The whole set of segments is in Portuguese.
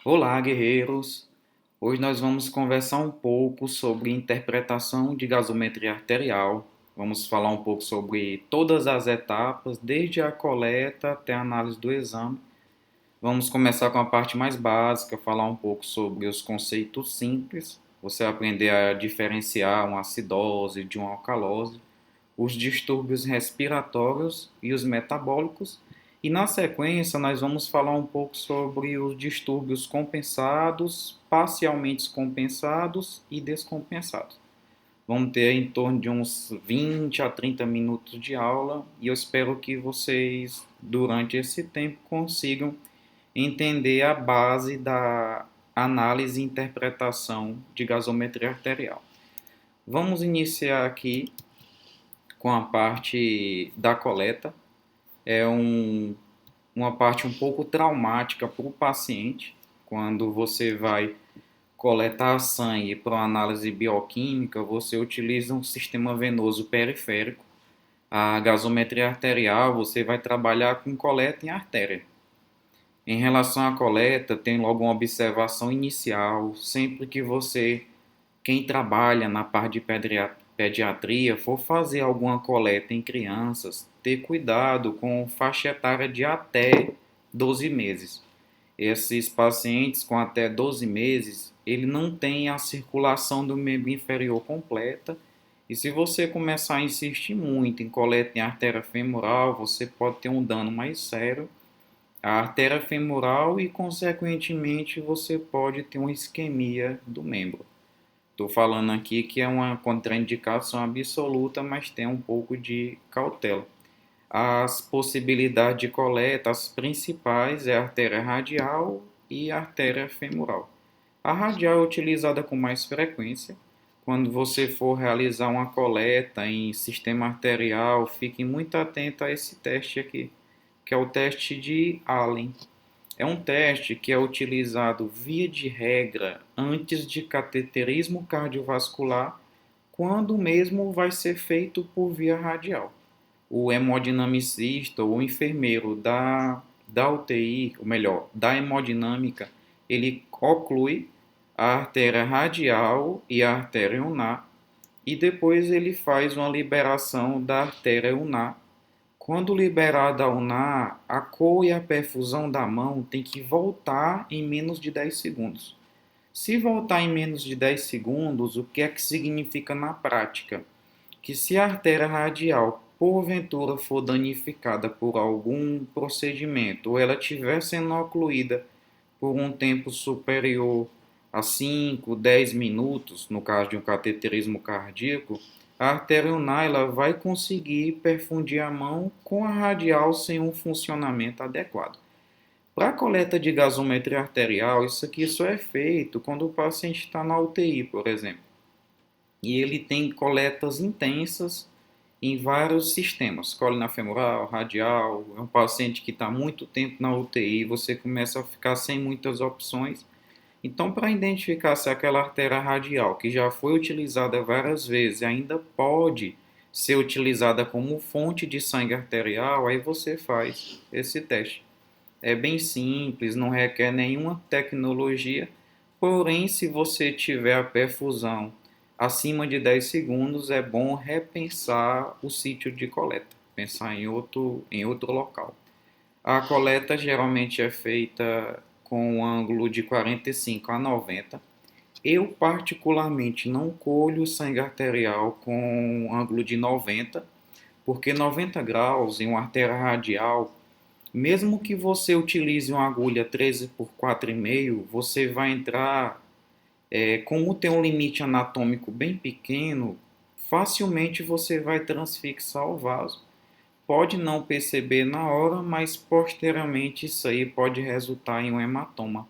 Olá, guerreiros! Hoje nós vamos conversar um pouco sobre interpretação de gasometria arterial. Vamos falar um pouco sobre todas as etapas, desde a coleta até a análise do exame. Vamos começar com a parte mais básica, falar um pouco sobre os conceitos simples, você aprender a diferenciar uma acidose de uma alcalose, os distúrbios respiratórios e os metabólicos. E na sequência, nós vamos falar um pouco sobre os distúrbios compensados, parcialmente compensados e descompensados. Vamos ter em torno de uns 20 a 30 minutos de aula e eu espero que vocês, durante esse tempo, consigam entender a base da análise e interpretação de gasometria arterial. Vamos iniciar aqui com a parte da coleta. É uma parte um pouco traumática para o paciente, quando você vai coletar sangue para uma análise bioquímica, você utiliza um sistema venoso periférico. A gasometria arterial, você vai trabalhar com coleta em artéria. Em relação à coleta, tem logo uma observação inicial, sempre que quem trabalha na parte de pediatria, for fazer alguma coleta em crianças, ter cuidado com faixa etária de até 12 meses. Esses pacientes com até 12 meses, ele não tem a circulação do membro inferior completa, e se você começar a insistir muito em coleta em artéria femoral, você pode ter um dano mais sério à artéria femoral e, consequentemente, você pode ter uma isquemia do membro. Estou falando aqui que é uma contraindicação absoluta, mas tem um pouco de cautela. As possibilidades de coleta, as principais, é a artéria radial e a artéria femoral. A radial é utilizada com mais frequência. Quando você for realizar uma coleta em sistema arterial, fique muito atento a esse teste aqui, que é o teste de Allen. É um teste que é utilizado via de regra antes de cateterismo cardiovascular, quando mesmo vai ser feito por via radial. O hemodinamicista ou o enfermeiro da UTI, ou melhor, da hemodinâmica, ele oclui a artéria radial e a artéria ulnar e depois ele faz uma liberação da artéria ulnar. Quando liberada a ulnar, a cor e a perfusão da mão tem que voltar em menos de 10 segundos. Se voltar em menos de 10 segundos, o que é que significa na prática? Que se a artéria radial porventura for danificada por algum procedimento ou ela estiver sendo ocluída por um tempo superior a 5, 10 minutos, no caso de um cateterismo cardíaco, a artéria ulnar ela vai conseguir perfundir a mão com a radial sem um funcionamento adequado. Para a coleta de gasometria arterial, isso aqui só é feito quando o paciente está na UTI, por exemplo. E ele tem coletas intensas em vários sistemas, coluna femoral, radial. É um paciente que está muito tempo na UTI, você começa a ficar sem muitas opções. Então, para identificar se aquela artéria radial, que já foi utilizada várias vezes, ainda pode ser utilizada como fonte de sangue arterial, aí você faz esse teste. É bem simples, não requer nenhuma tecnologia, porém, se você tiver a perfusão acima de 10 segundos, é bom repensar o sítio de coleta, pensar em outro local. A coleta geralmente é feita com um ângulo de 45 a 90. Eu, particularmente, não colho sangue arterial com um ângulo de 90, porque 90 graus em uma artéria radial, mesmo que você utilize uma agulha 13 por 4,5, você vai entrar, como tem um limite anatômico bem pequeno, facilmente você vai transfixar o vaso. Pode não perceber na hora, mas posteriormente isso aí pode resultar em um hematoma.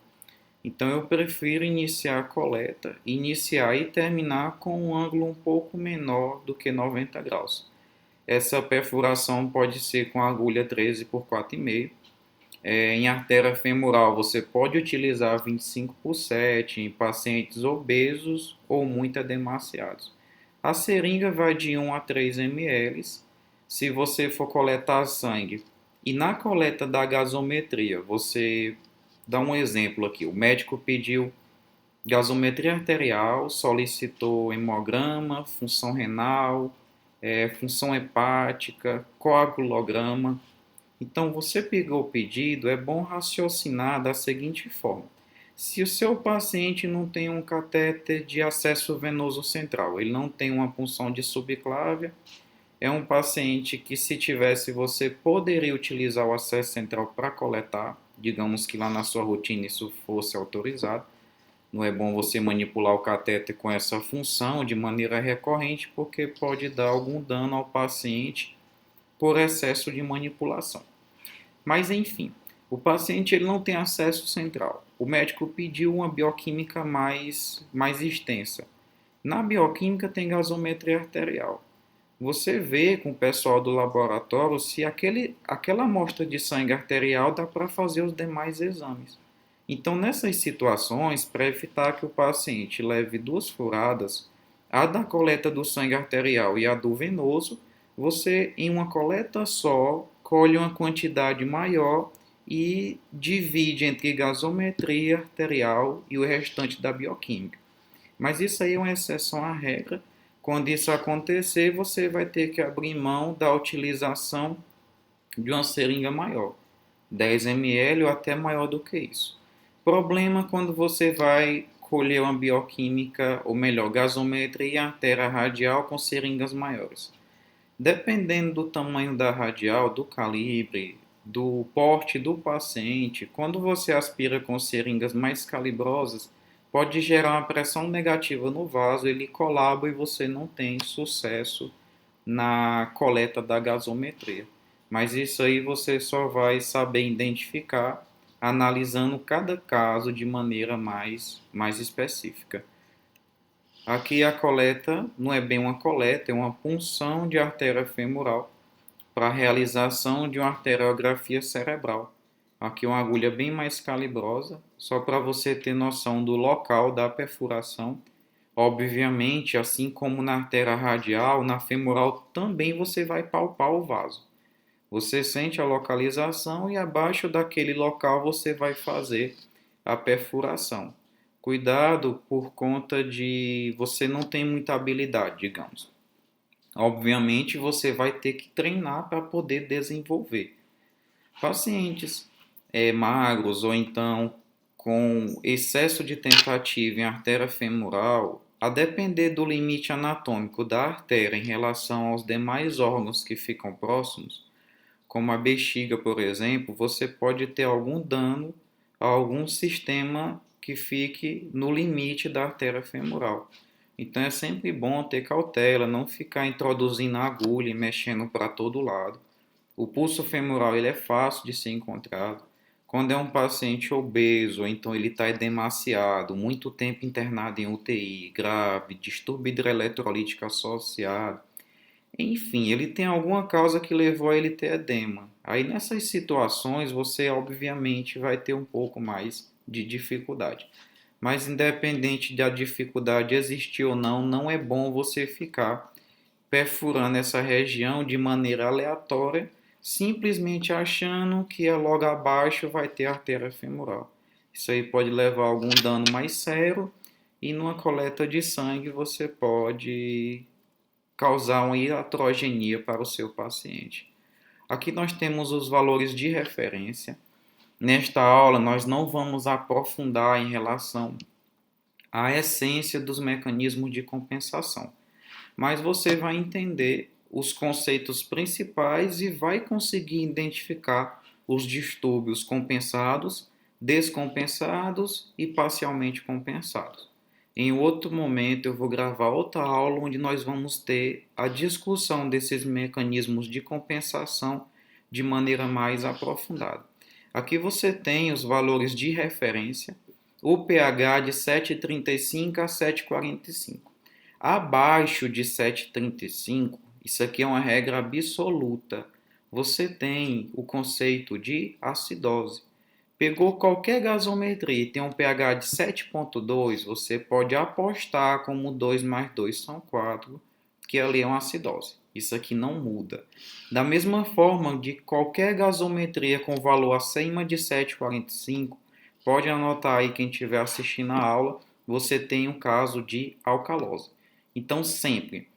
Então eu prefiro iniciar a coleta, iniciar e terminar com um ângulo um pouco menor do que 90 graus. Essa perfuração pode ser com a agulha 13 por 4,5. Em artéria femoral você pode utilizar 25 por 7 em pacientes obesos ou muito edemaciados. A seringa vai de 1 a 3 ml. Se você for coletar sangue e na coleta da gasometria você dar um exemplo aqui. O médico pediu gasometria arterial, solicitou hemograma, função renal, função hepática, coagulograma. Então, você pegou o pedido, é bom raciocinar da seguinte forma. Se o seu paciente não tem um catéter de acesso venoso central, ele não tem uma punção de subclávia, é um paciente que, se tivesse, você poderia utilizar o acesso central para coletar, digamos que lá na sua rotina isso fosse autorizado. Não é bom você manipular o catéter com essa função de maneira recorrente, porque pode dar algum dano ao paciente por excesso de manipulação. Mas enfim, o paciente ele não tem acesso central. O médico pediu uma bioquímica mais extensa. Na bioquímica tem gasometria arterial. Você vê com o pessoal do laboratório se aquela amostra de sangue arterial dá para fazer os demais exames. Então, nessas situações, para evitar que o paciente leve duas furadas, a da coleta do sangue arterial e a do venoso, você, em uma coleta só, colhe uma quantidade maior e divide entre gasometria arterial e o restante da bioquímica. Mas isso aí é uma exceção à regra. Quando isso acontecer, você vai ter que abrir mão da utilização de uma seringa maior, 10 ml ou até maior do que isso. Problema quando você vai colher uma bioquímica, ou melhor, gasometria e artéria radial com seringas maiores. Dependendo do tamanho da radial, do calibre, do porte do paciente, quando você aspira com seringas mais calibrosas, pode gerar uma pressão negativa no vaso, ele colaba e você não tem sucesso na coleta da gasometria. Mas isso aí você só vai saber identificar analisando cada caso de maneira mais específica. Aqui a coleta não é bem uma coleta, é uma punção de artéria femoral para a realização de uma arteriografia cerebral. Aqui uma agulha bem mais calibrosa, só para você ter noção do local da perfuração. Obviamente, assim como na artéria radial, na femoral também você vai palpar o vaso. Você sente a localização e abaixo daquele local você vai fazer a perfuração. Cuidado por conta de você não tem muita habilidade, digamos. Obviamente você vai ter que treinar para poder desenvolver. Pacientes magros ou então com excesso de tentativa em artéria femoral, a depender do limite anatômico da artéria em relação aos demais órgãos que ficam próximos, como a bexiga, por exemplo, você pode ter algum dano a algum sistema que fique no limite da artéria femoral. Então é sempre bom ter cautela, não ficar introduzindo a agulha e mexendo para todo lado. O pulso femoral ele é fácil de ser encontrado. Quando é um paciente obeso, ou então ele está edemaciado, muito tempo internado em UTI, grave, distúrbio hidroeletrolítico associado, enfim, ele tem alguma causa que levou a ele ter edema. Aí nessas situações você obviamente vai ter um pouco mais de dificuldade. Mas independente da dificuldade existir ou não, não é bom você ficar perfurando essa região de maneira aleatória, simplesmente achando que logo abaixo vai ter artéria femoral. Isso aí pode levar a algum dano mais sério e numa coleta de sangue você pode causar uma iatrogenia para o seu paciente. Aqui nós temos os valores de referência. Nesta aula nós não vamos aprofundar em relação à essência dos mecanismos de compensação, mas você vai entender os conceitos principais e vai conseguir identificar os distúrbios compensados, descompensados e parcialmente compensados. Em outro momento eu vou gravar outra aula onde nós vamos ter a discussão desses mecanismos de compensação de maneira mais aprofundada. Aqui você tem os valores de referência, o pH de 7,35 a 7,45. Abaixo de 7,35, isso aqui é uma regra absoluta. Você tem o conceito de acidose. Pegou qualquer gasometria e tem um pH de 7,2, você pode apostar como 2 mais 2 são 4, que ali é uma acidose. Isso aqui não muda. Da mesma forma de qualquer gasometria com valor acima de 7,45, Pode anotar aí quem estiver assistindo a aula, você tem um caso de alcalose. Então, sempre,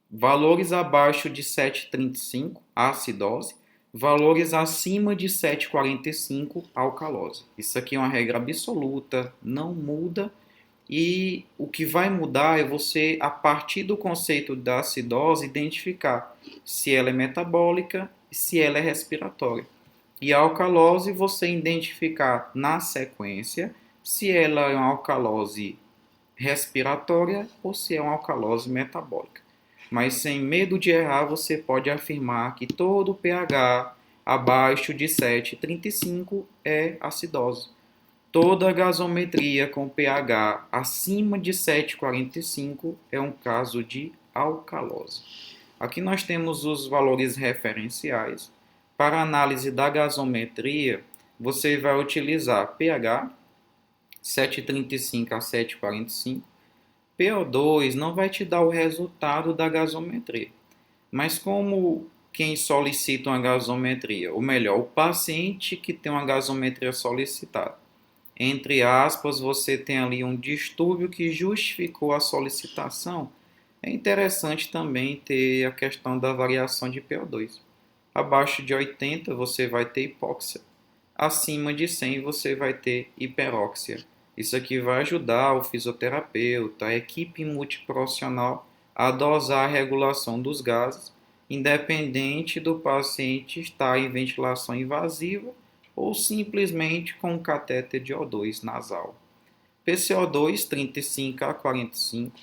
valores abaixo de 7,35, acidose, valores acima de 7,45, alcalose. Isso aqui é uma regra absoluta, não muda. E o que vai mudar é você, a partir do conceito da acidose, identificar se ela é metabólica e se ela é respiratória. E a alcalose, você identificar na sequência se ela é uma alcalose respiratória ou se é uma alcalose metabólica. Mas sem medo de errar, você pode afirmar que todo pH abaixo de 7,35 é acidose. Toda gasometria com pH acima de 7,45 é um caso de alcalose. Aqui nós temos os valores referenciais. Para análise da gasometria, você vai utilizar pH 7,35 a 7,45. PO2 não vai te dar o resultado da gasometria. Mas como quem solicita uma gasometria, ou melhor, o paciente que tem uma gasometria solicitada, entre aspas, você tem ali um distúrbio que justificou a solicitação, é interessante também ter a questão da variação de PO2. Abaixo de 80 você vai ter hipóxia, acima de 100 você vai ter hiperóxia. Isso aqui vai ajudar o fisioterapeuta, a equipe multiprofissional a dosar a regulação dos gases, independente do paciente estar em ventilação invasiva ou simplesmente com um catéter de O2 nasal. PCO2 35 a 45,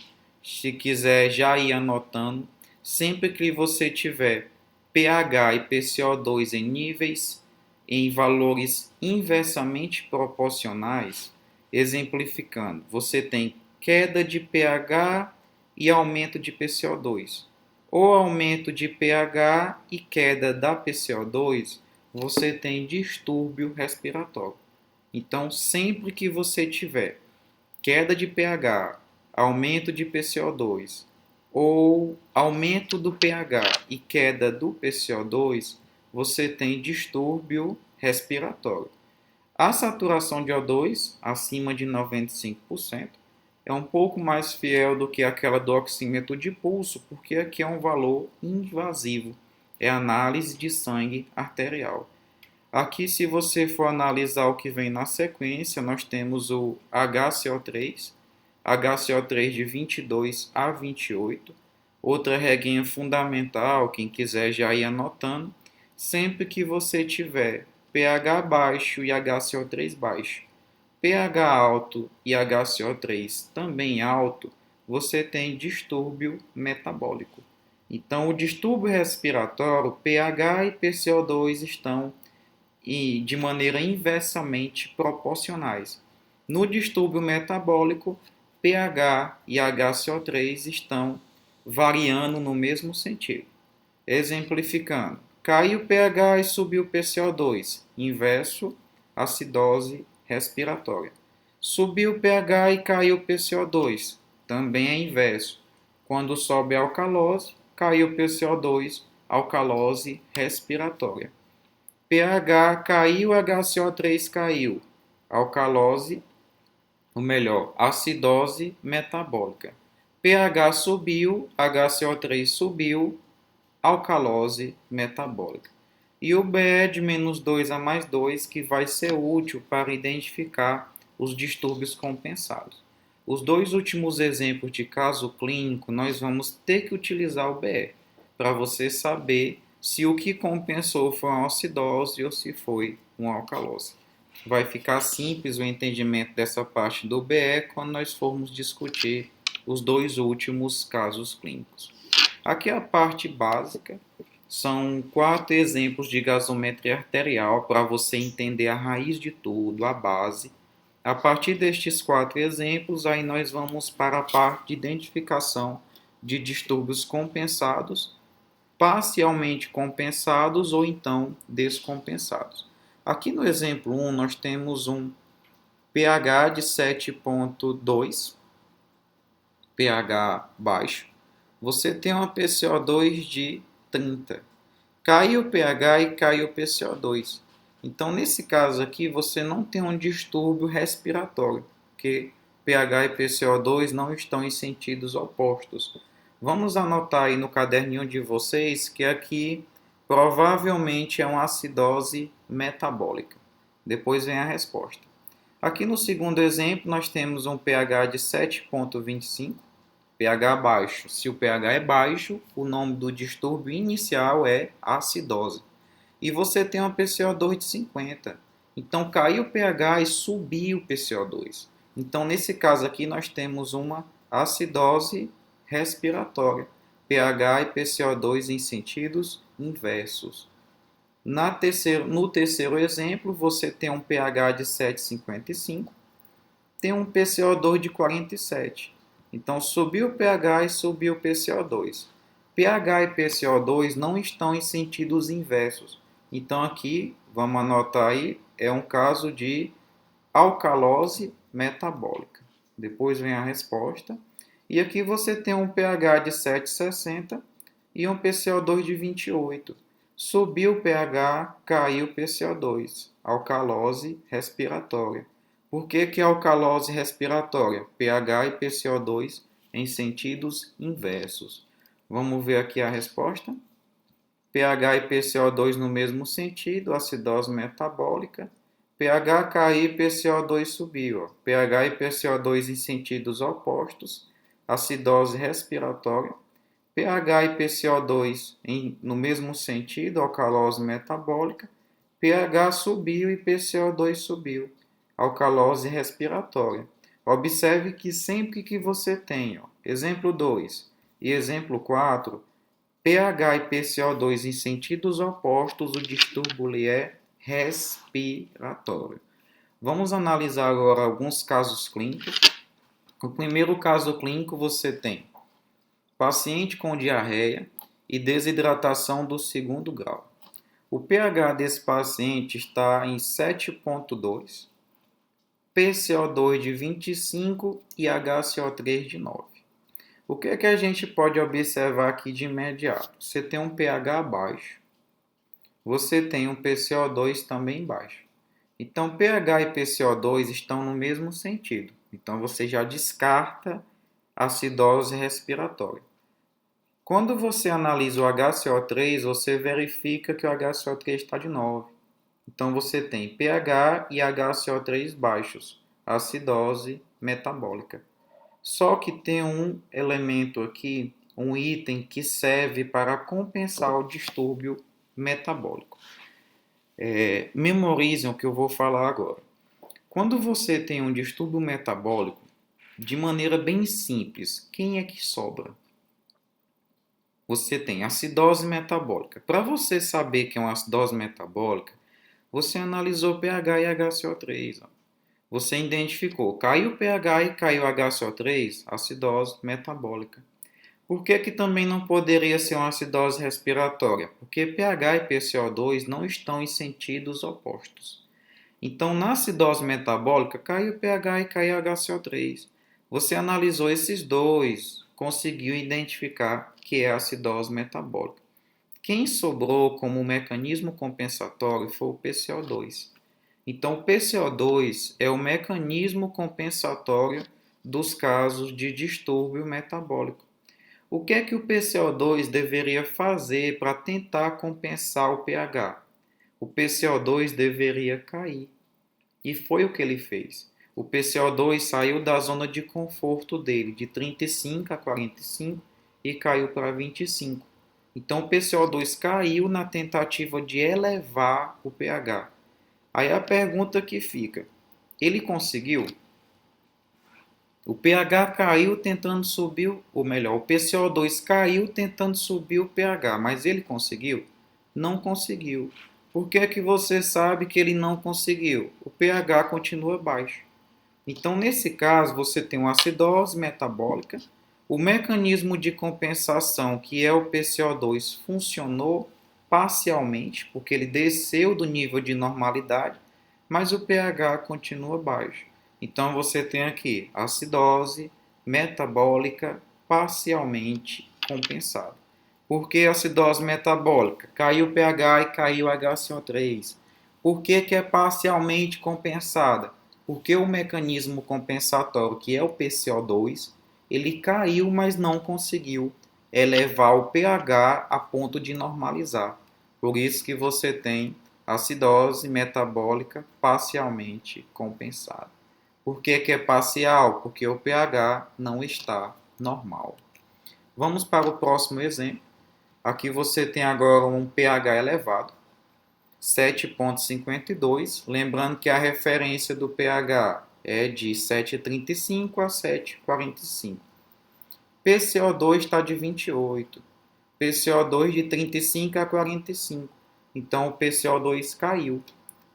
se quiser já ir anotando, sempre que você tiver pH e PCO2 em níveis em valores inversamente proporcionais, exemplificando, você tem queda de pH e aumento de PCO2, ou aumento de pH e queda da PCO2, você tem distúrbio respiratório. Então, sempre que você tiver queda de pH, aumento de PCO2 ou aumento do pH e queda do PCO2, você tem distúrbio respiratório. A saturação de O2 acima de 95% é um pouco mais fiel do que aquela do oxímetro de pulso, porque aqui é um valor invasivo, é análise de sangue arterial. Aqui, se você for analisar o que vem na sequência, nós temos o HCO3 de 22 a 28. Outra regrinha fundamental, quem quiser já ir anotando, sempre que você tiver pH baixo e HCO3 baixo, pH alto e HCO3 também alto, você tem distúrbio metabólico. Então, o distúrbio respiratório, pH e PCO2 estão de maneira inversamente proporcionais. No distúrbio metabólico, pH e HCO3 estão variando no mesmo sentido. Exemplificando, caiu o pH e subiu o PCO2, inverso, acidose respiratória. Subiu o pH e caiu o PCO2, também é inverso. Quando sobe a alcalose, caiu o PCO2, alcalose respiratória. pH caiu, HCO3 caiu. Alcalose, ou melhor, acidose metabólica. pH subiu, HCO3 subiu, alcalose metabólica. E o BE de -2 a +2, que vai ser útil para identificar os distúrbios compensados. Os dois últimos exemplos de caso clínico, nós vamos ter que utilizar o BE, para você saber se o que compensou foi uma acidose ou se foi uma alcalose. Vai ficar simples o entendimento dessa parte do BE quando nós formos discutir os dois últimos casos clínicos. Aqui é a parte básica, são 4 exemplos de gasometria arterial para você entender a raiz de tudo, a base. A partir destes 4 exemplos, aí nós vamos para a parte de identificação de distúrbios compensados, parcialmente compensados ou então descompensados. Aqui no exemplo 1, nós temos um pH de 7,2, pH baixo. Você tem uma PCO2 de 30. Caiu o pH e caiu o PCO2. Então, nesse caso aqui, você não tem um distúrbio respiratório, porque pH e PCO2 não estão em sentidos opostos. Vamos anotar aí no caderninho de vocês que aqui provavelmente é uma acidose metabólica. Depois vem a resposta. Aqui no segundo exemplo, nós temos um pH de 7,25, pH baixo. Se o pH é baixo, o nome do distúrbio inicial é acidose. E você tem uma PCO2 de 50. Então, caiu o pH e subiu o PCO2. Então, nesse caso aqui, nós temos uma acidose respiratória. pH e PCO2 em sentidos inversos. No terceiro exemplo, você tem um pH de 7,55, tem um PCO2 de 47. Então, subiu o pH e subiu o PCO2. pH e PCO2 não estão em sentidos inversos. Então, aqui, vamos anotar aí, é um caso de alcalose metabólica. Depois vem a resposta. E aqui você tem um pH de 7,60 e um PCO2 de 28. Subiu o pH, caiu o PCO2. Alcalose respiratória. Por que é alcalose respiratória? pH e PCO2 em sentidos inversos. Vamos ver aqui a resposta. pH e PCO2 no mesmo sentido, acidose metabólica. pH caiu e PCO2 subiu. pH e PCO2 em sentidos opostos, acidose respiratória. pH e PCO2 no mesmo sentido, alcalose metabólica. pH subiu e PCO2 subiu, alcalose respiratória. Observe que sempre que você tem, exemplo 2 e exemplo 4, pH e PCO2 em sentidos opostos, o distúrbio é respiratório. Vamos analisar agora alguns casos clínicos. No primeiro caso clínico, você tem paciente com diarreia e desidratação do segundo grau. O pH desse paciente está em 7,2, PCO2 de 25 e HCO3 de 9. O que é que a gente pode observar aqui de imediato? Você tem um pH baixo, você tem um PCO2 também baixo. Então, pH e PCO2 estão no mesmo sentido. Então, você já descarta a acidose respiratória. Quando você analisa o HCO3, você verifica que o HCO3 está de 9. Então, você tem pH e HCO3 baixos, acidose metabólica. Só que tem um elemento aqui, um item que serve para compensar o distúrbio metabólico. Memorizem o que eu vou falar agora. Quando você tem um distúrbio metabólico, de maneira bem simples, quem é que sobra? Você tem acidose metabólica. Para você saber que é uma acidose metabólica, você analisou pH e HCO3. Você identificou, caiu o pH e caiu o HCO3, acidose metabólica. Por que também não poderia ser uma acidose respiratória? Porque pH e PCO2 não estão em sentidos opostos. Então, na acidose metabólica, caiu o pH e caiu o HCO3. Você analisou esses dois, conseguiu identificar que é acidose metabólica. Quem sobrou como mecanismo compensatório foi o PCO2. Então, o PCO2 é o mecanismo compensatório dos casos de distúrbio metabólico. O que é que o PCO2 deveria fazer para tentar compensar o pH? O PCO2 deveria cair. E foi o que ele fez. O PCO2 saiu da zona de conforto dele, de 35 a 45, e caiu para 25. Então, o PCO2 caiu na tentativa de elevar o pH. Aí a pergunta que fica, ele conseguiu? O pH caiu tentando subir, ou melhor, o PCO2 caiu tentando subir o pH, mas ele conseguiu? Não conseguiu. Por que é que você sabe que ele não conseguiu? O pH continua baixo. Então, nesse caso, você tem uma acidose metabólica, o mecanismo de compensação, que é o PCO2, funcionou parcialmente, porque ele desceu do nível de normalidade, mas o pH continua baixo. Então, você tem aqui acidose metabólica parcialmente compensada. Por que acidose metabólica? Caiu o pH e caiu o HCO3. Por que que é parcialmente compensada? Porque o mecanismo compensatório, que é o PCO2, ele caiu, mas não conseguiu elevar o pH a ponto de normalizar. Por isso que você tem acidose metabólica parcialmente compensada. Por que que é parcial? Porque o pH não está normal. Vamos para o próximo exemplo. Aqui você tem agora um pH elevado, 7,52. Lembrando que a referência do pH é de 7,35 a 7,45. PCO2 está de 28. PCO2 de 35 a 45. Então o PCO2 caiu.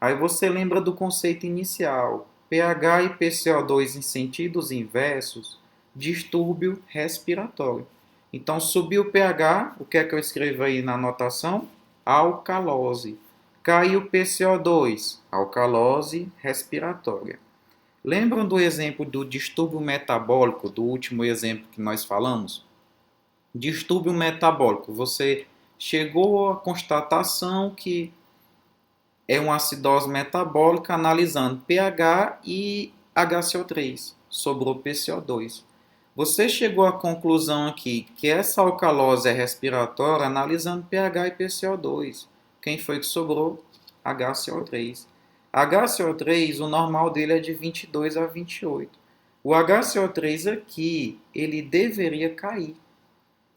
Aí você lembra do conceito inicial. pH e PCO2 em sentidos inversos, distúrbio respiratório. Então subiu o pH, o que é que eu escrevo aí na anotação? Alcalose. Caiu o PCO2, alcalose respiratória. Lembram do exemplo do distúrbio metabólico, do último exemplo que nós falamos? Distúrbio metabólico. Você chegou à constatação que é uma acidose metabólica analisando pH e HCO3, sobrou PCO2. Você chegou à conclusão aqui que essa alcalose é respiratória analisando pH e PCO2. Quem foi que sobrou? HCO3. HCO3, o normal dele é de 22 a 28. O HCO3 aqui, ele deveria cair.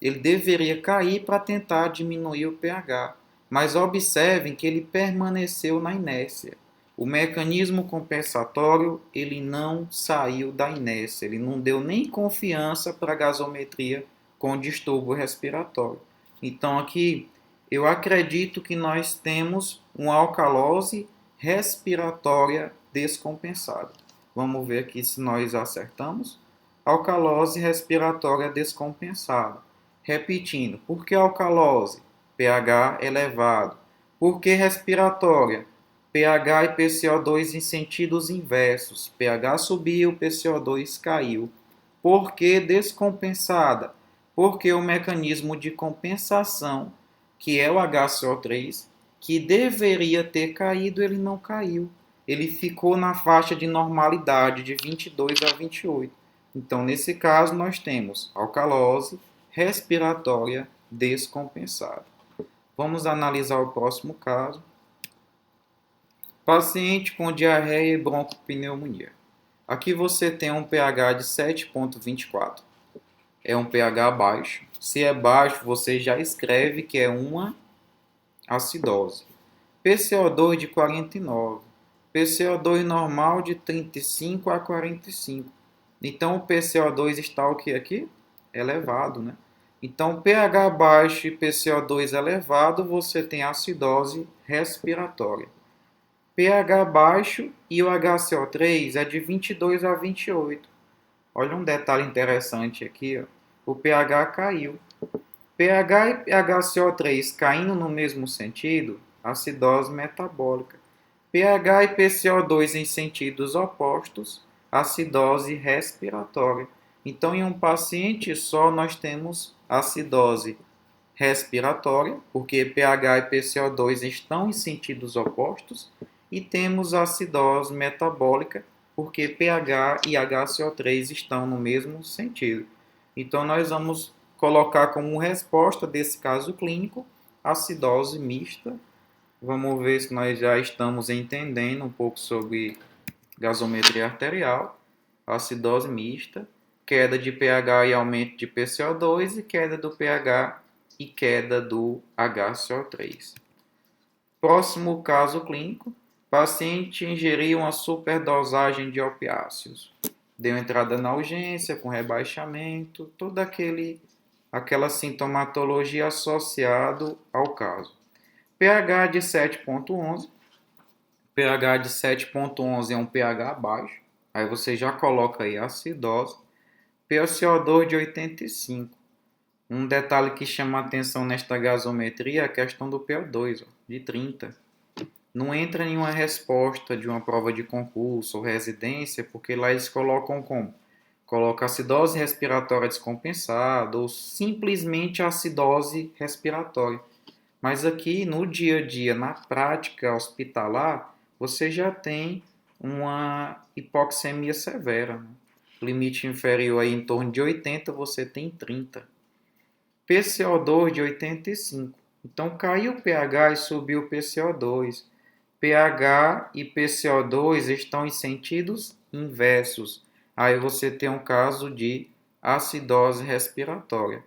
Ele deveria cair para tentar diminuir o pH. Mas observem que ele permaneceu na inércia. O mecanismo compensatório ele não saiu da inércia, ele não deu nem confiança para a gasometria com distúrbio respiratório. Então aqui eu acredito que nós temos uma alcalose respiratória descompensada. Vamos ver aqui se nós acertamos. Alcalose respiratória descompensada. Repetindo, por que alcalose? pH elevado. Por que respiratória? pH e PCO2 em sentidos inversos. pH subiu, PCO2 caiu. Por que descompensada? Porque o mecanismo de compensação, que é o HCO3, que deveria ter caído, ele não caiu. Ele ficou na faixa de normalidade de 22 a 28. Então, nesse caso, nós temos alcalose respiratória descompensada. Vamos analisar o próximo caso. Paciente com diarreia e broncopneumonia. Aqui você tem um pH de 7,24. É um pH baixo. Se é baixo, você já escreve que é uma acidose. PCO2 de 49. PCO2 normal de 35 a 45. Então o PCO2 está o que aqui? Elevado, né? Então pH baixo e PCO2 elevado, você tem acidose respiratória. pH baixo e o HCO3 é de 22 a 28. Olha um detalhe interessante aqui, ó. O pH caiu. pH e HCO3 caindo no mesmo sentido, acidose metabólica. pH e PCO2 em sentidos opostos, acidose respiratória. Então, em um paciente só, nós temos acidose respiratória, porque pH e PCO2 estão em sentidos opostos, e temos acidose metabólica, porque pH e HCO3 estão no mesmo sentido. Então, nós vamos colocar como resposta desse caso clínico acidose mista. Vamos ver se nós já estamos entendendo um pouco sobre gasometria arterial, acidose mista, queda de pH e aumento de PCO2 e queda do pH e queda do HCO3. Próximo caso clínico, paciente ingeriu uma superdosagem de opiáceos. Deu entrada na urgência com rebaixamento, toda aquela sintomatologia associada ao caso. pH de 7,11. pH de 7,11 é um pH baixo. Aí você já coloca aí a acidose. PaCO2 de 85. Um detalhe que chama a atenção nesta gasometria é a questão do PO2, ó, de 30. Não entra nenhuma resposta de uma prova de concurso ou residência, porque lá eles colocam como? Coloca acidose respiratória descompensada ou simplesmente acidose respiratória. Mas aqui no dia a dia, na prática hospitalar, você já tem uma hipoxemia severa, né? Limite inferior aí em torno de 80, você tem 30. PCO2 de 85. Então caiu o pH e subiu o PCO2. pH e PCO2 estão em sentidos inversos. Aí você tem um caso de acidose respiratória.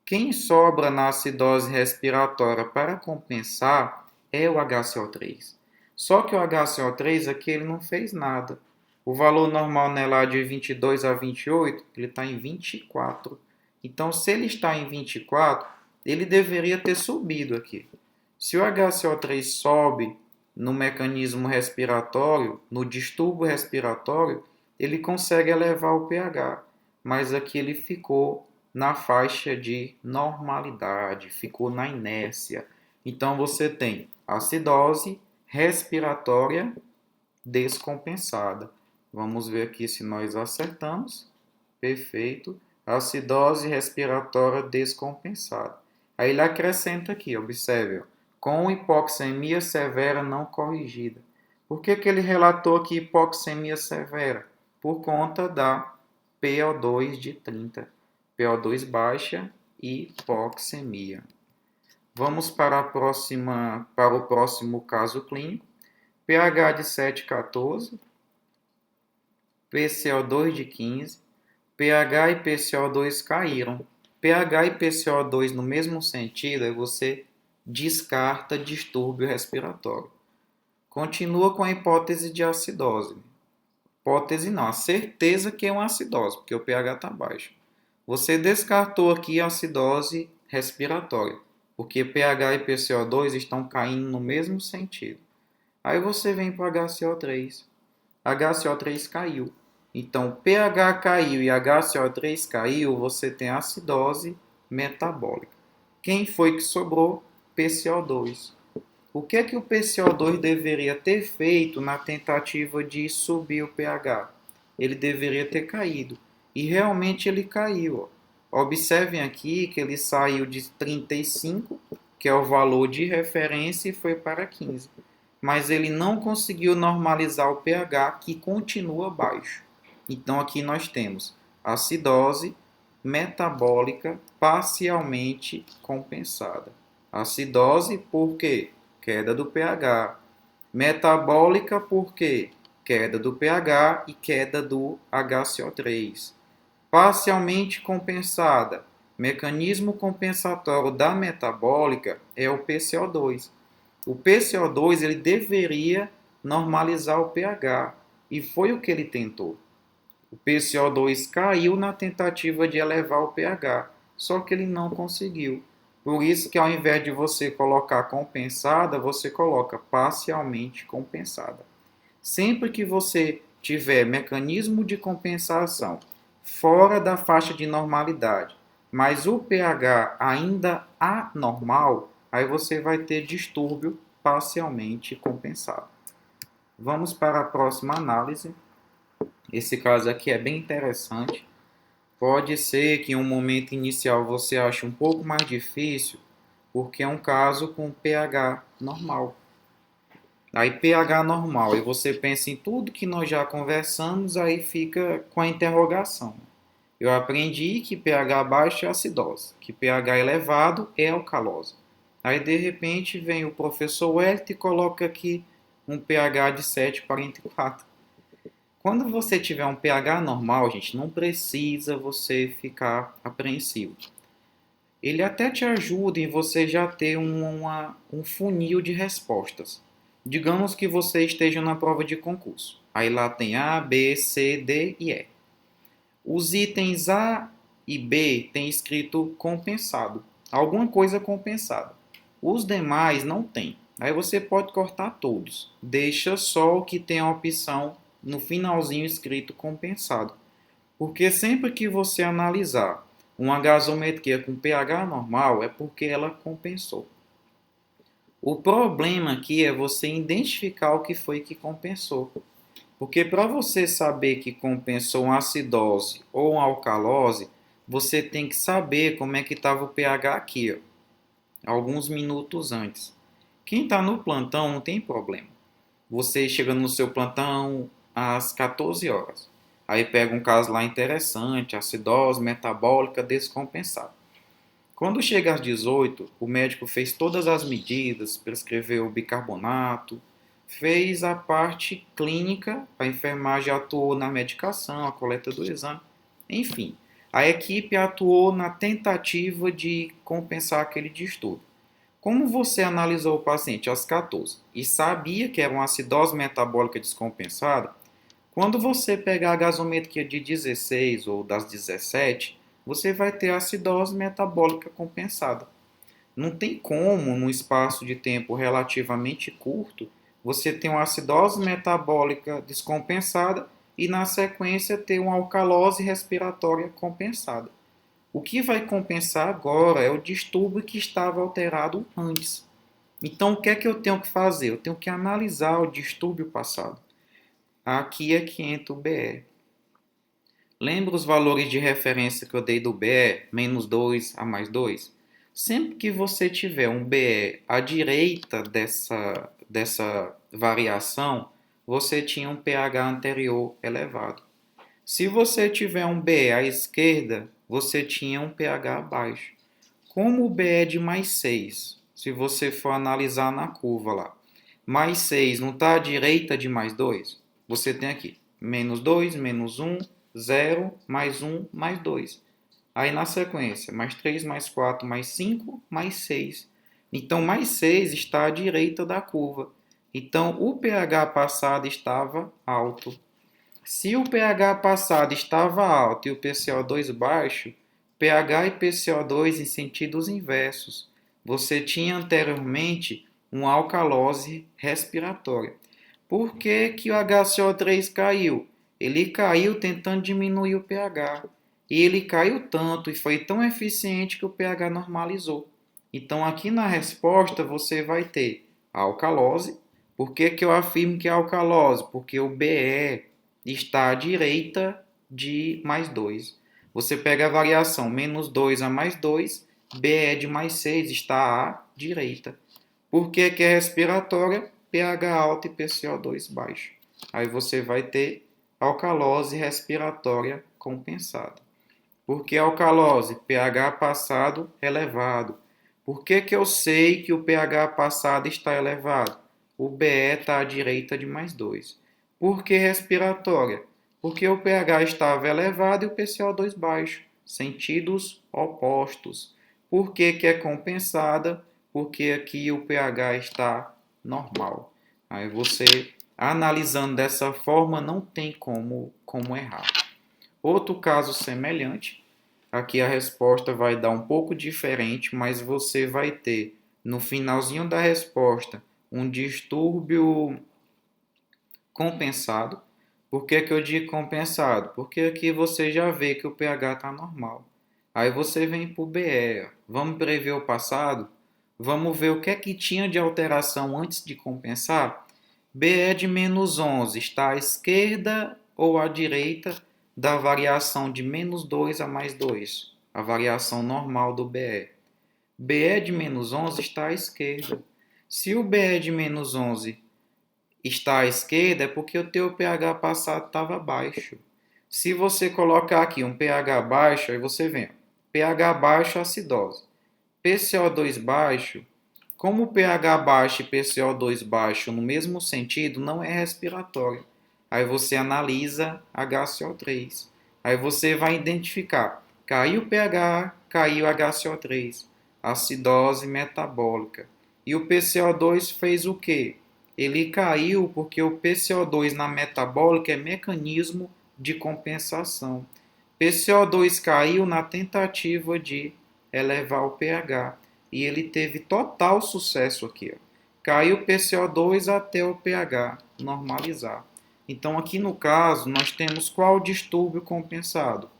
Quem sobra na acidose respiratória para compensar é o HCO3. Só que o HCO3 aqui ele não fez nada. O valor normal nela de 22 a 28, ele está em 24. Então, se ele está em 24, ele deveria ter subido aqui. Se o HCO3 sobe no mecanismo respiratório, no distúrbio respiratório, ele consegue elevar o pH. Mas aqui ele ficou na faixa de normalidade, ficou na inércia. Então você tem acidose respiratória descompensada. Vamos ver aqui se nós acertamos. Perfeito. Acidose respiratória descompensada. Aí ele acrescenta aqui, observe, ó, com hipoxemia severa não corrigida. Por que ele relatou aqui hipoxemia severa? Por conta da PO2 de 30. PO2 baixa e hipoxemia. Vamos para o próximo caso clínico. pH de 7,14, PCO2 de 15, pH e PCO2 caíram. pH e PCO2 no mesmo sentido, aí você descarta distúrbio respiratório. Continua com a hipótese de acidose. Hipótese não, a certeza que é uma acidose, porque o pH está baixo. Você descartou aqui a acidose respiratória, porque pH e PCO2 estão caindo no mesmo sentido. Aí você vem para o HCO3. HCO3 caiu. Então, pH caiu e HCO3 caiu, você tem acidose metabólica. Quem foi que sobrou? PCO2. O que é que o PCO2 deveria ter feito na tentativa de subir o pH? Ele deveria ter caído. E realmente ele caiu. Ó. Observem aqui que ele saiu de 35, que é o valor de referência, e foi para 15. Mas ele não conseguiu normalizar o pH, que continua baixo. Então aqui nós temos acidose metabólica parcialmente compensada. Acidose por quê? Queda do pH. Metabólica por quê? Queda do pH e queda do HCO3. Parcialmente compensada. Mecanismo compensatório da metabólica é o PCO2. O PCO2 ele deveria normalizar o pH e foi o que ele tentou. O PCO2 caiu na tentativa de elevar o pH, só que ele não conseguiu. Por isso que ao invés de você colocar compensada, você coloca parcialmente compensada. Sempre que você tiver mecanismo de compensação fora da faixa de normalidade, mas o pH ainda anormal, aí você vai ter distúrbio parcialmente compensado. Vamos para a próxima análise. Esse caso aqui é bem interessante. Pode ser que em um momento inicial você ache um pouco mais difícil, porque é um caso com pH normal. Aí pH normal, e você pensa em tudo que nós já conversamos, aí fica com a interrogação. Eu aprendi que pH baixo é acidose, que pH elevado é alcalose. Aí de repente vem o professor Wellington e coloca aqui um pH de 7,44. Quando você tiver um pH normal, gente, não precisa você ficar apreensivo. Ele até te ajuda em você já ter um funil de respostas. Digamos que você esteja na prova de concurso. Aí lá tem A, B, C, D e E. Os itens A e B tem escrito compensado. Alguma coisa compensada. Os demais não tem. Aí você pode cortar todos. Deixa só o que tem a opção no finalzinho escrito compensado. Porque sempre que você analisar uma gasometria com pH normal é porque ela compensou. O problema aqui é você identificar o que foi que compensou. Porque para você saber que compensou uma acidose ou uma alcalose, você tem que saber como é que estava o pH aqui. Ó. alguns minutos antes. Quem está no plantão não tem problema. Você chega no seu plantão às 14 horas. Aí pega um caso lá interessante, acidose metabólica descompensada. Quando chega às 18, o médico fez todas as medidas, prescreveu bicarbonato, fez a parte clínica, a enfermagem atuou na medicação, a coleta do exame, enfim. A equipe atuou na tentativa de compensar aquele distúrbio. Como você analisou o paciente às 14 e sabia que era uma acidose metabólica descompensada, quando você pegar a gasometria de 16 ou das 17, você vai ter a acidose metabólica compensada. Não tem como, num espaço de tempo relativamente curto, você ter uma acidose metabólica descompensada e, na sequência, ter uma alcalose respiratória compensada. O que vai compensar agora é o distúrbio que estava alterado antes. Então, o que é que eu tenho que fazer? Eu tenho que analisar o distúrbio passado. Aqui é que entra o BE. Lembra os valores de referência que eu dei do BE? Menos 2 a mais 2? Sempre que você tiver um BE à direita dessa variação, você tinha um pH anterior elevado. Se você tiver um BE à esquerda, você tinha um pH baixo. Como o BE é de mais 6, se você for analisar na curva lá, mais 6 não está à direita de mais 2? Você tem aqui menos 2, menos 1, 0, mais 1, mais 2. Aí na sequência, mais 3, mais 4, mais 5, mais 6. Então, mais 6 está à direita da curva. Então, o pH passado estava alto. Se o pH passado estava alto e o PCO2 baixo, pH e PCO2 em sentidos inversos. Você tinha anteriormente uma alcalose respiratória. Por que, que o HCO3 caiu? Ele caiu tentando diminuir o pH. E ele caiu tanto e foi tão eficiente que o pH normalizou. Então, aqui na resposta, você vai ter a alcalose. Por que, que eu afirmo que é alcalose? Porque o BE está à direita de mais 2. Você pega a variação menos 2 a mais 2, BE de mais 6 está à direita. Por que, que é respiratória? pH alto e PCO2 baixo. Aí você vai ter alcalose respiratória compensada. Por que alcalose? pH passado elevado. Por que, que eu sei que o pH passado está elevado? O BE está à direita de mais 2. Por que respiratória? Porque o pH estava elevado e o PCO2 baixo. Sentidos opostos. Por que, que é compensada? Porque aqui o pH está normal. Aí você, analisando dessa forma, não tem como errar. Outro caso semelhante, aqui a resposta vai dar um pouco diferente, mas você vai ter no finalzinho da resposta um distúrbio compensado. Por que, que eu digo compensado? Porque aqui você já vê que o pH está normal. Aí você vem para o BE. Vamos prever o passado? Vamos ver o que é que tinha de alteração antes de compensar? BE de menos 11 está à esquerda ou à direita da variação de menos 2 a mais 2? A variação normal do BE. BE de menos 11 está à esquerda. Se o BE de menos 11 está à esquerda, é porque o teu pH passado estava baixo. Se você colocar aqui um pH baixo, aí você vem, pH baixo, acidose. PCO2 baixo, como o pH baixo e PCO2 baixo no mesmo sentido, não é respiratório. Aí você analisa HCO3. Aí você vai identificar, caiu o pH, caiu HCO3, acidose metabólica. E o PCO2 fez o quê? Ele caiu porque o PCO2 na metabólica é mecanismo de compensação. PCO2 caiu na tentativa de elevar o pH e ele teve total sucesso aqui. Caiu o PCO2 até o pH normalizar. Então, aqui no caso, nós temos qual distúrbio compensado?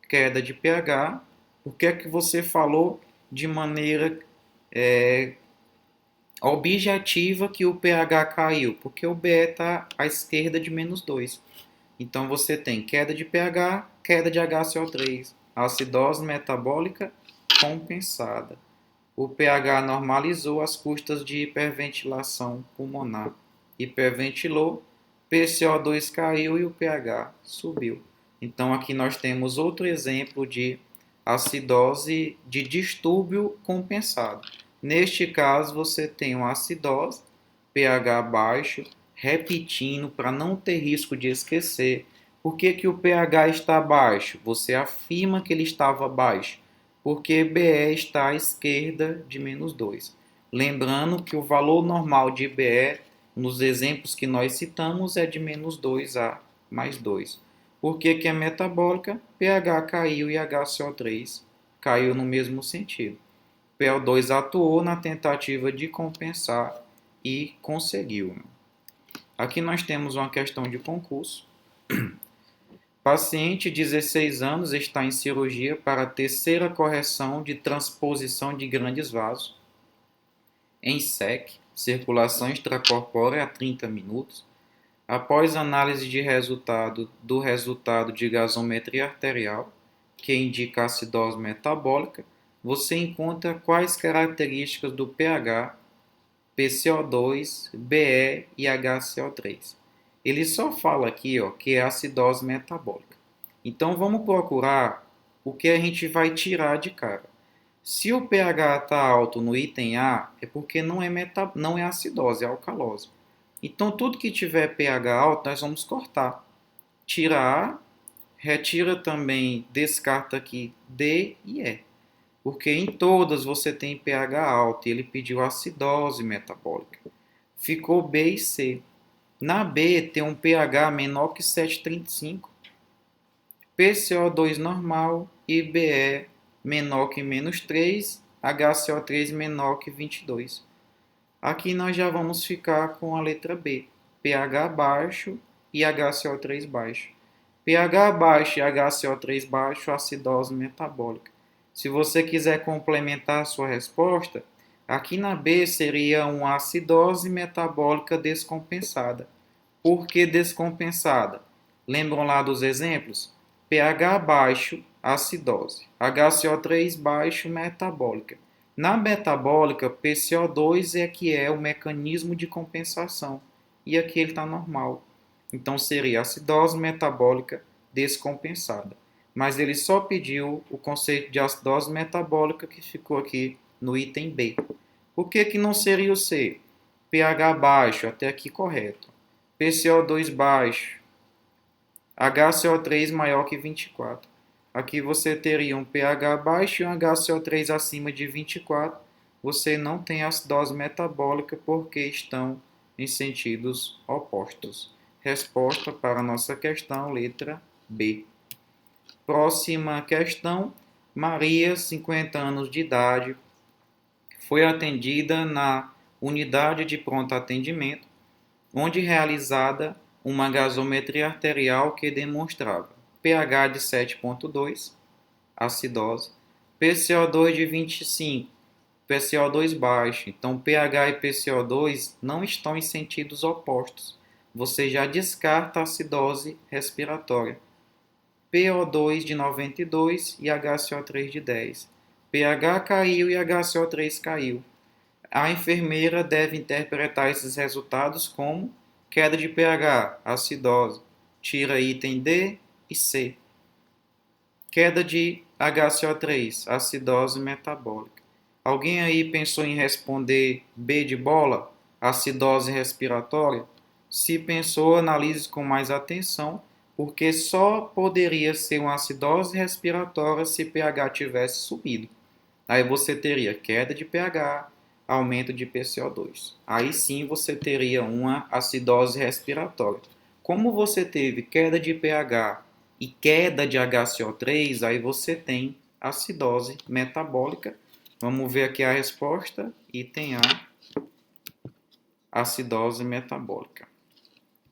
Queda de pH. Por que é que você falou de maneira objetiva que o pH caiu? Porque o BE está à esquerda de menos 2. Então, você tem queda de pH, queda de HCO3, acidose metabólica compensada. O pH normalizou às custas de hiperventilação pulmonar. Hiperventilou, PCO2 caiu e o pH subiu. Então aqui nós temos outro exemplo de acidose de distúrbio compensado. Neste caso você tem uma acidose, pH baixo, repetindo para não ter risco de esquecer. Por que o pH está baixo? Você afirma que ele estava baixo, porque BE está à esquerda de -2. Lembrando que o valor normal de BE, nos exemplos que nós citamos, é de -2 a +2. Por que é metabólica? pH caiu e HCO3 caiu no mesmo sentido. PO2 atuou na tentativa de compensar e conseguiu. Aqui nós temos uma questão de concurso. Paciente de 16 anos está em cirurgia para a terceira correção de transposição de grandes vasos em SEC, circulação extracorpórea a 30 minutos. Após análise de do resultado de gasometria arterial, que indica acidose metabólica, você encontra quais características do pH, PCO2, BE e HCO3. Ele só fala aqui, que é acidose metabólica. Então vamos procurar o que a gente vai tirar de cara. Se o pH está alto no item A, é porque não é acidose, é alcalose. Então tudo que tiver pH alto, nós vamos cortar. Tira A, retira também, descarta aqui D e E. Porque em todas você tem pH alto e ele pediu acidose metabólica. Ficou B e C. Na B tem um pH menor que 7,35, PCO2 normal e BE menor que -3, HCO3 menor que 22. Aqui nós já vamos ficar com a letra B, pH baixo e HCO3 baixo. pH baixo e HCO3 baixo, acidose metabólica. Se você quiser complementar a sua resposta, aqui na B seria uma acidose metabólica descompensada. Por que descompensada? Lembram lá dos exemplos? pH baixo, acidose. HCO3 baixo, metabólica. Na metabólica, PCO2 é que é o mecanismo de compensação. E aqui ele está normal. Então seria acidose metabólica descompensada. Mas ele só pediu o conceito de acidose metabólica que ficou aqui no item B. Por que não seria o C? pH baixo, até aqui correto. PCO2 baixo, HCO3 maior que 24. Aqui você teria um pH baixo e um HCO3 acima de 24. Você não tem acidose metabólica porque estão em sentidos opostos. Resposta para a nossa questão, letra B. Próxima questão. Maria, 50 anos de idade, foi atendida na unidade de pronto atendimento, onde realizada uma gasometria arterial que demonstrava pH de 7,2, acidose, PCO2 de 25, PCO2 baixo. Então, pH e PCO2 não estão em sentidos opostos. Você já descarta a acidose respiratória. PO2 de 92 e HCO3 de 10. pH caiu e HCO3 caiu. A enfermeira deve interpretar esses resultados como queda de pH, acidose, tira item D e C. Queda de HCO3, acidose metabólica. Alguém aí pensou em responder B de bola, acidose respiratória? Se pensou, analise com mais atenção, porque só poderia ser uma acidose respiratória se pH tivesse subido. Aí você teria queda de pH, aumento de PCO2. Aí sim você teria uma acidose respiratória. Como você teve queda de pH e queda de HCO3, aí você tem acidose metabólica. Vamos ver aqui a resposta. Item A, acidose metabólica.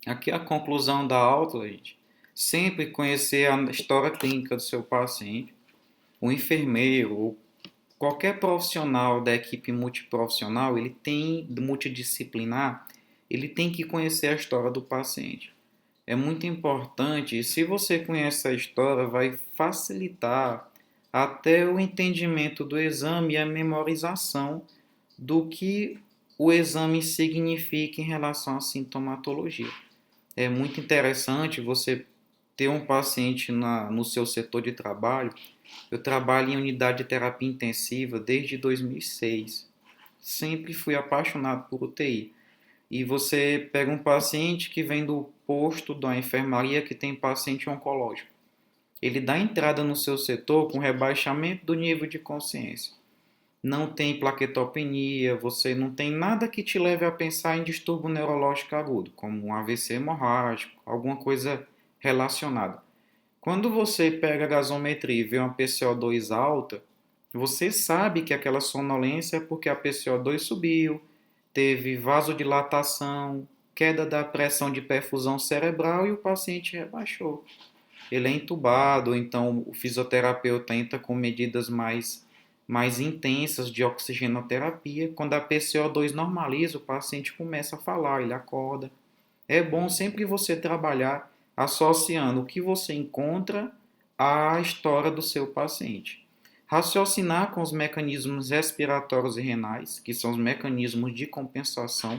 Aqui a conclusão da aula, gente. Sempre conhecer a história clínica do seu paciente. O enfermeiro ou qualquer profissional da equipe multiprofissional, multidisciplinar, ele tem que conhecer a história do paciente. É muito importante, e se você conhece a história, vai facilitar até o entendimento do exame e a memorização do que o exame significa em relação à sintomatologia. É muito interessante você ter um paciente no seu setor de trabalho. Eu trabalho em unidade de terapia intensiva desde 2006. Sempre fui apaixonado por UTI. E você pega um paciente que vem do posto da enfermaria que tem paciente oncológico. Ele dá entrada no seu setor com rebaixamento do nível de consciência. Não tem plaquetopenia, você não tem nada que te leve a pensar em distúrbio neurológico agudo, como um AVC hemorrágico, alguma coisa relacionada. Quando você pega a gasometria e vê uma PCO2 alta, você sabe que aquela sonolência é porque a PCO2 subiu, teve vasodilatação, queda da pressão de perfusão cerebral e o paciente rebaixou. Ele é entubado, então o fisioterapeuta entra com medidas mais intensas de oxigenoterapia. Quando a PCO2 normaliza, o paciente começa a falar, ele acorda. É bom sempre você trabalhar associando o que você encontra à história do seu paciente. Raciocinar com os mecanismos respiratórios e renais, que são os mecanismos de compensação.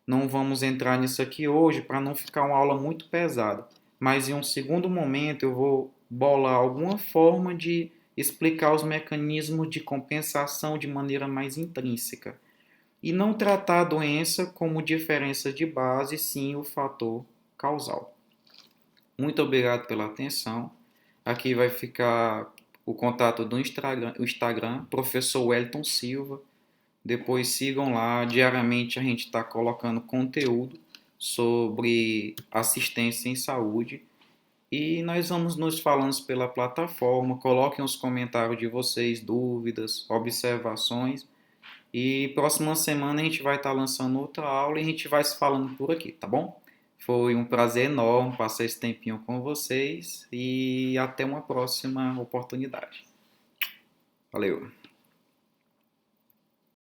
Não vamos entrar nisso aqui hoje para não ficar uma aula muito pesada, mas em um segundo momento eu vou bolar alguma forma de explicar os mecanismos de compensação de maneira mais intrínseca e não tratar a doença como diferença de base, sim o fator causal. Muito obrigado pela atenção. Aqui vai ficar o contato do Instagram, professor Wellington Silva. Depois sigam lá, diariamente a gente está colocando conteúdo sobre assistência em saúde e nós vamos nos falando pela plataforma. Coloquem os comentários de vocês, dúvidas, observações e próxima semana a gente vai estar lançando outra aula e a gente vai se falando por aqui, tá bom? Foi um prazer enorme passar esse tempinho com vocês e até uma próxima oportunidade. Valeu!